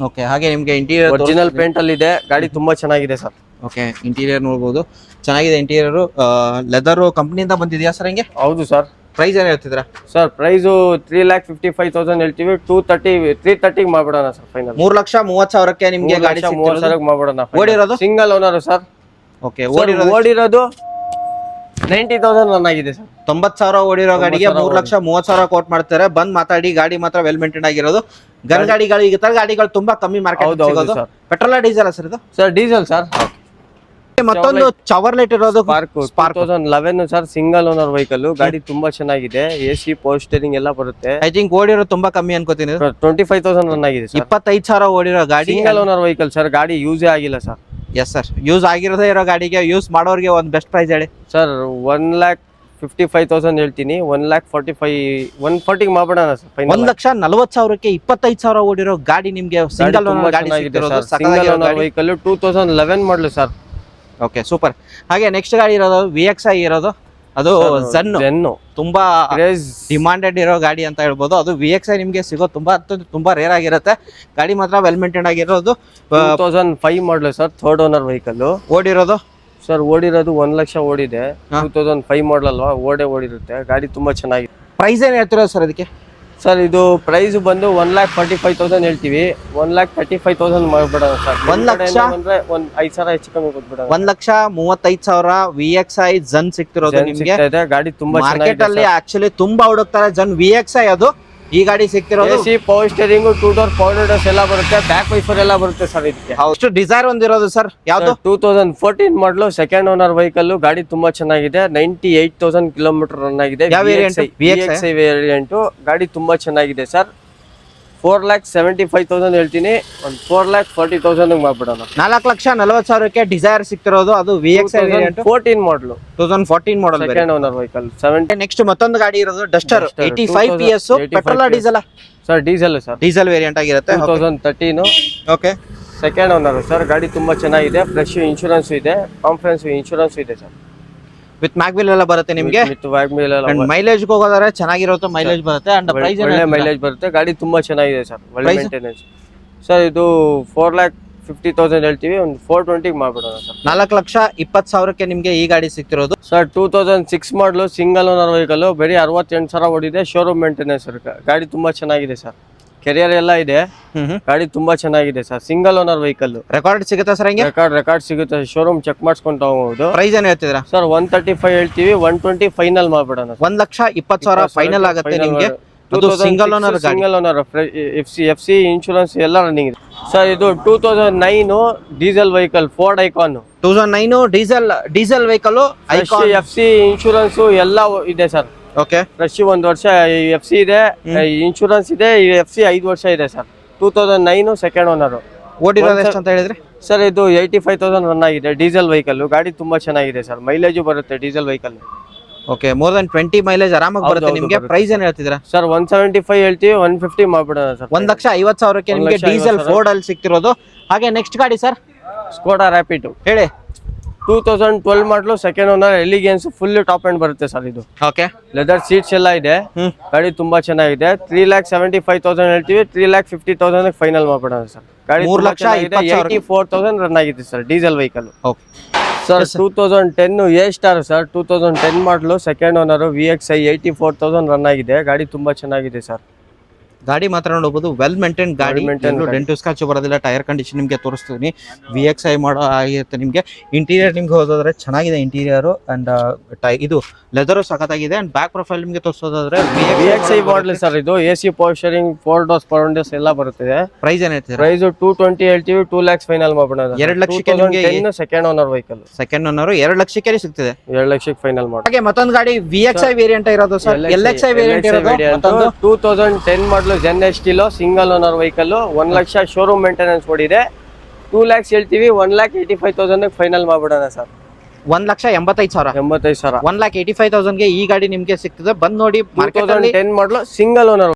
ಓಕೆ ಹಾಗೆ ನಿಮ್ಗೆ ಇಂಟೀರಿಯರ್ ಒರಿಜಿನಲ್ ಪೇಂಟ್ ಅಲ್ಲಿ ಇದೆ, ಗಾಡಿ ತುಂಬಾ ಚೆನ್ನಾಗಿದೆ ಸರ್. ಓಕೆ ಇಂಟೀರಿಯರ್ ನೋಡ್ಬೋದು, ಚೆನ್ನಾಗಿದೆ ಇಂಟೀರಿಯರ್. ಲೆದರ್ ಕಂಪ್ನಿಯಿಂದ ಬಂದಿದೆಯಾ ಸರ್? ಹಿಂಗೆ ಹೌದು ಸರ್. ಪ್ರೈಸ್ ಏನು ಹೇಳ್ತಿದ್ರ ಸರ್? ಪ್ರೈಸು 3,55,000 ಹೇಳ್ತೀವಿ, 330 ಮಾಡ್ಬಿಡೋಣ ಸರ್ ಫೈನಲ್. 3,30,000ಕ್ಕೆ ನಿಮ್ಗೆ ಗಾಡಿ 30,000 ಮಾಡ್ಬಿಡೋಣ. ಓಡಿರೋದು ಸಿಂಗಲ್ ಓನರ್ ಸರ್. ಓಕೆ ಓಡಿರೋದು 90,000 ರನ್ ಆಗಿದೆ ಸರ್. 90,000 ಓಡಿರೋ ಗಾಡಿಗೆ 3,30,000 ಕೋಟ್ ಮಾಡ್ತಾರೆ. ಬಂದ್ ಮಾತಾಡಿ, ಗಾಡಿ ಮಾತ್ರ ವೆಲ್ ಮೇಂಟೈನ್ ಆಗಿರೋದು. ಗನ್ ಗಾಡಿಗಳು ಈ ತರ ಗಾಡಿಗಳು ತುಂಬಾ ಕಮ್ಮಿ ಮಾರ್ಕೆಟ್ ಸಿಗೋದು. ಪೆಟ್ರೋಲ್ ಡೀಸೆಲ್ ಸರ್ ಇದು? Sir diesel sir. ಮತ್ತೊಂದು ಚವರ್ಲೆಟ್ ಇರೋದು spark 2011 sir, single owner vehicle. ಗಾಡಿ ತುಂಬಾ ಚೆನ್ನಾಗಿದೆ, AC ಪವರ್ ಸ್ಟೀರಿಂಗ್ ಎಲ್ಲ ಬರುತ್ತೆ. ಐ ಥಿಂಕ್ ಓಡಿರೋ ತುಂಬಾ ಕಮ್ಮಿ ಅನ್ಕೋತೀನಿ. 25,000 ರನ್ ಆಗಿದೆ ಸರ್. 25,000 ಓಡಿರೋ ಗಾಡಿ, ಸಿಂಗಲ್ ಓನರ್ ವೆಹಿಕಲ್ ಸರ್. ಗಾಡಿ ಯೂಸೇ ಆಗಿಲ್ಲ ಸರ್. ಎಸ್ ಸರ್, ಯೂಸ್ ಆಗಿರೋದೇ ಇರೋ ಗಾಡಿಗೆ ಯೂಸ್ ಮಾಡೋರಿಗೆ ಒಂದು ಬೆಸ್ಟ್ ಪ್ರೈಸ್ ಹೇಳಿ ಸರ್. 1,55,000 ಹೇಳ್ತೀನಿ, 1,40,000 ಮಾಡ್ಬಿಡೋಣ ಸರ್ ಫೈನಲ್. 1,40,000ಕ್ಕೆ 25,000 ಓಡಿರೋ ಗಾಡಿ ನಿಮ್ಗೆ ಸಿಂಗಲ್ ಓನರ್ ಗಾಡಿ ಸಿಗ್ತಿರೋದು. ಸಿಂಗಲ್ ಓನರ್ ವೆಹಿಕಲ್ 2011 ಮಾಡಲು ಸರ್. Okay super. ಹಾಗೆ ನೆಕ್ಸ್ಟ್ ಗಾಡಿ ಇರೋದು VXi ಇರೋದು, ಅದು ಝನ್. ತುಂಬಾ ಡಿಮಾಂಡೆಡ್ ಇರೋ ಗಾಡಿ ಅಂತ ಹೇಳ್ಬೋದು. ಅದು VXi ನಿಮ್ಗೆ ಸಿಗೋ ತುಂಬಾ ರೇರ್ ಆಗಿರುತ್ತೆ. ಗಾಡಿ ಮಾತ್ರ ವೆಲ್ ಮೇಂಟೈನ್ ಆಗಿರೋದು. 2005 ಮಾಡಲು ಸರ್, ಥರ್ಡ್ ಓನರ್ ವೆಹಿಕಲ್. ಓಡಿರೋದು ಸರ್? ಓಡಿರೋದು 1 ಲಕ್ಷ ಓಡಿದೆ. 2005 ಮಾಡಲ್ ಅಲ್ವಾ, ಓಡಿರುತ್ತೆ. ಗಾಡಿ ತುಂಬಾ ಚೆನ್ನಾಗಿದೆ. ಪ್ರೈಸ್ ಏನ್ ಹೇಳ್ತಿರೋದು ಸರ್ ಅದಕ್ಕೆ? ಸರ್ ಇದು ಪ್ರೈಸ್ ಬಂದು 1,45,000 ಹೇಳ್ತೀವಿ, 1,35,000 ಮಾಡ್ಬಿಡೋಣ ಸರ್. 1 ಲಕ್ಷ ಅಂದ್ರೆ 5,000 ಹೆಚ್ಚು ಕಮ್ಮಿ ಕೊಟ್ಬಿಡೋಣ. 1,35,000 VXi ಝನ್ ಸಿಗ್ತಿರೋದು ನಿಮ್ಗೆ. ಗಾಡಿ ತುಂಬಾ ಮಾರ್ಕೆಟ್ ಅಲ್ಲಿ ಆಕ್ಚುಲಿ ತುಂಬಾ ಹುಡುಕ್ತಾರೆ ಝನ್ VXi. ಅದು ಈ ಗಾಡಿ ಸಿಗ್ತಿರೋದು. AC power steering, 2 door power windows ಎಲ್ಲ ಬರುತ್ತೆ, ಬ್ಯಾಕ್ ವೈಫರ್ ಎಲ್ಲ ಬರುತ್ತೆ ಸರ್ ಇದಕ್ಕೆ. ಅಷ್ಟು ಡಿಸೈರ್ ಒಂದಿರೋದು ಸರ್. ಯಾವ್ದು? 2014 ಮಾಡಲು, ಸೆಕೆಂಡ್ ಓನರ್ ವೆಹಿಕಲ್. ಗಾಡಿ ತುಂಬಾ ಚೆನ್ನಾಗಿದೆ, 98,000 ಕಿಲೋಮೀಟರ್ ರನ್ ಆಗಿದೆ. VXi variant. ಗಾಡಿ ತುಂಬಾ ಚೆನ್ನಾಗಿದೆ ಸರ್. 4,75,000 ಹೇಳ್ತೀನಿ, ಒಂದು 4,40,000 ಮಾಡ್ಬಿಡೋಣ. 4,40,000ಕ್ಕೆ ಡಿಸೈರ್ ಸಿಗ್ತಿರೋದು. ಅದು VXi ವೇರಿಯಂಟ್, 14 ಮಾಡಲು, 2014 ಮಾಡಲ್, ಸೆಕೆಂಡ್ ಓನರ್ ವೆಹಿಕಲ್. ನೆಕ್ಸ್ಟ್ ಮತ್ತೊಂದು ಗಾಡಿ ಇರೋದು Duster 85 PS. Petrol diesel sir? Diesel sir. Diesel variant ಆಗಿರುತ್ತೆ. 2013. Okay second owner sir. ಗಾಡಿ ತುಂಬಾ ಚೆನ್ನಾಗಿದೆ, ಫ್ರೆಶ್ ಇನ್ಶೂರೆನ್ಸ್ ಇದೆ, ಕಾಂಪ್ರಹೆನ್ಸಿವ್ ಇನ್ಶೂರೆನ್ಸ್ ಇದೆ ಸರ್. ವಿತ್ ಮ್ಯಾಗ್ವಿಲ್ ಎಲ್ಲ ಬರುತ್ತೆ ನಿಮ್ಗೆ. ಮೈಲೇಜ್ ಹೋಗೋದಾದ್ರೆ ಚೆನ್ನಾಗಿರುತ್ತೆ, ಮೈಲೇಜ್ ಬರುತ್ತೆ. ಅಂಡ್ ಪ್ರೈಸ್ ಒಳ್ಳೆ ಮೈಲೇಜ್ ಬರುತ್ತೆ. ಗಾಡಿ ತುಂಬಾ ಚೆನ್ನಾಗಿದೆ ಸರ್, ಒಳ್ಳೆ ಮೇಂಟೆನೆನ್ಸ್. ಸರ್ ಇದು 4,50,000 ಹೇಳ್ತೀವಿ, ಒಂದು 420 ಮಾಡ್ಬಿಡೋಣ ಸರ್. 4,20,000ಕ್ಕೆ ನಿಮ್ಗೆ ಈ ಗಾಡಿ ಸಿಗ್ತಿರೋದು. ಸರ್ 2006 ಮಾಡಲು, ಸಿಂಗಲ್ ಓನರ್ ವೆಹಿಕಲ್. ಬರೀ 68,000 ಓಡಿದೆ, ಶೋರೂಮ್ ಮೇಂಟೆನೆನ್ಸ್. ಗಾಡಿ ತುಂಬಾ ಚೆನ್ನಾಗಿದೆ ಸರ್, ಕೆರಿಯರ್ ಎಲ್ಲ ಇದೆ. ಗಾಡಿ ತುಂಬಾ ಚೆನ್ನಾಗಿದೆ sir, single owner vehicle. Record ಸಿಗುತ್ತೆ ಸರ್? ಹಂಗೆ ರೆಕಾರ್ಡ್ ಸಿಗುತ್ತೆ, ಶೋರೂಮ್ ಚೆಕ್ ಮಾಡ್ಸ್ಕೊಂಡು ತಗೋಬಹುದು. ಪ್ರೈಸ್ ಏನ್ ಹೇಳ್ತಿದ್ರ ಸರ್? 135 ಹೇಳ್ತೀವಿ, 120 ಫೈನಲ್ ಮಾಡ್ಬಿಡೋಣ. 1,20,000 ಫೈನಲ್ ಆಗುತ್ತೆ ನಿಮ್ಗೆ. ಅದು ಸಿಂಗಲ್ ಓನರ್ ಗಾಡಿ, ಸಿಂಗಲ್ ಓನರ್, FC ಇನ್ಶೂರೆನ್ಸ್ ಎಲ್ಲ ರನ್ನಿಂಗ್ ಇದೆ ಸರ್. ಇದು 2009 diesel vehicle, Ford icon. 2009 diesel vehicle, FC insurance ಎಲ್ಲ ಇದೆ ಸರ್. ಓಕೆ ಫ್ರೆಶ್ 1 ವರ್ಷ FC ಇದೆ, ಇನ್ಶೂರೆನ್ಸ್ ಇದೆ. FC 5 ವರ್ಷ ಇದೆ ಸರ್. 2009 second owner. ಓಡಿರೋದು ಎಷ್ಟು ಅಂತ ಹೇಳಿದ್ರಿ ಸರ್? ಇದು 85,000 ರನ್ ಆಗಿದೆ, ಡೀಸೆಲ್ ವೆಹಿಕಲ್. ಗಾಡಿ ತುಂಬಾ ಚೆನ್ನಾಗಿದೆ ಸರ್, ಮೈಲೇಜು ಬರುತ್ತೆ diesel vehicle. Okay more than 20 mileage ಆರಾಮಾಗಿ ಹೌದು, ಬರುತ್ತೆ ಹೌದು, ನಿಮ್ಗೆ. ಬರುತ್ತೆ. ಪ್ರೈಸ್ ಏನ್ ಹೇಳ್ತಿದ್ದೀರಾ? ಸರ್ 175 ಹೇಳ್ತೀವಿ, 150 ಮಾಡ್ಬಿಡೋಣ ಸರ್. 1,50,000ಕ್ಕೆ ನಿಮ್ಗೆ 1,50,000 ಡೀಸೆಲ್ ಫೋರ್ಡ್ ಅಲ್ಲಿ ಸಿಕ್ತಿರೋದು. ಹಾಗೆ ನೆಕ್ಸ್ಟ್ ಗಾಡಿ ಸರ್ ಸ್ಕೋಡಾ ರ್ಯಾಪಿಡ್ ಹೇಳಿ. 2012 ಮಾಡಲು second owner, elegance full top end ಬರುತ್ತೆ ಸರ್. ಇದು ಓಕೆ ಲೆದರ್ ಸೀಟ್ಸ್ ಎಲ್ಲ ಇದೆ. ಗಾಡಿ ತುಂಬಾ ಚೆನ್ನಾಗಿದೆ. 3,75,000 ಹೇಳ್ತೀವಿ, 3,50,000 ಫೈನಲ್ ಮಾಡ್ಬಿಡೋಣ ಸರ್. ಗಾಡಿ 3,20,000 84,000 ರನ್ ಆಗಿದೆ sir, diesel vehicle. Okay sir 2010 A star sir, 2010 ಮಾಡಲು ಸೆಕೆಂಡ್ ಓನರ್, VXI 84,000 ರನ್ ಆಗಿದೆ. ಗಾಡಿ ತುಂಬಾ ಚೆನ್ನಾಗಿದೆ ಸರ್. ಗಾಡಿ ಮಾತ್ರ ನೋಡಬಹುದು, ವೆಲ್ ಮೇಂಟೈನ್ ಗಾಡಿ, ಡೆಂಟು ಸ್ಕ್ರಾಚ್ ಬರೋದಿಲ್ಲ. ಟೈರ್ ಕಂಡೀಷನ್ ನಿಮಗೆ ತೋರಿಸ್ತೀನಿ. VXI ಮಾಡೋ ಆಗಿರುತ್ತೆ ನಿಮಗೆ. ಇಂಟೀರಿಯರ್ ನಿಮ್ಗೆ ಹೋದ್ರೆ ಚೆನ್ನಾಗಿದೆ ಇಂಟೀರಿಯರ್ ಅಂಡ್ ಇದು ಲೆದರ್ ಸಖತ್ತಾಗಿದೆ. ಅಂಡ್ ಬ್ಯಾಕ್ ಪ್ರೊಫೈಲ್ ನಿಮಗೆ ತೋರಿಸೋದಾದ್ರೆ VXI ಮಾಡಲ್ ಸರ್. ಇದು AC power steering, 4 doors power windows ಎಲ್ಲ ಬರುತ್ತದೆ. ಪ್ರೈಸ್ ಏನ್ ಹೇಳ್ತೀರಾ? ಪ್ರೈಸ್ 220 ಹೇಳ್ತೀವಿ, 2 lakhs ಫೈನಲ್ ಮಾಡ್ಬಿಡೋಣ. 2 ಲಕ್ಷಕ್ಕೆ ನಿಮಗೆ second owner vehicle. Second owner 2 ಲಕ್ಷಕ್ಕೆ ಸಿಗ್ತದೆ. 2 ಲಕ್ಷಕ್ಕೆ ಫೈನಲ್ ಮಾಡಿ. ಹಾಗೆ ಮತ್ತೊಂದು ಗಾಡಿ VXI ವೇರಿಯಂಟ್ ಇರೋದು ಸರ್. LXI ವೇರಿಯಂಟ್ ಇರೋದು ಮತ್ತೊಂದು 2010 model Zen Estilo single owner vehicle. 1 lakh showroom maintenance ಓಡಿದೆ. 2 lakhs ಹೇಳ್ತೀವಿ, 1,85,000 ಫೈನಲ್ ಮಾಡ್ಬಿಡೋಣ ಸರ್. 1,85,000 85,000. 1,85,000ಗೆ ಈ ಗಾಡಿ ನಿಮ್ಗೆ ಸಿಗ್ತದೆ. ಬಂದ್ ನೋಡಿ. 2010 ಮಾಡಲು ಸಿಂಗಲ್ ಓನರ್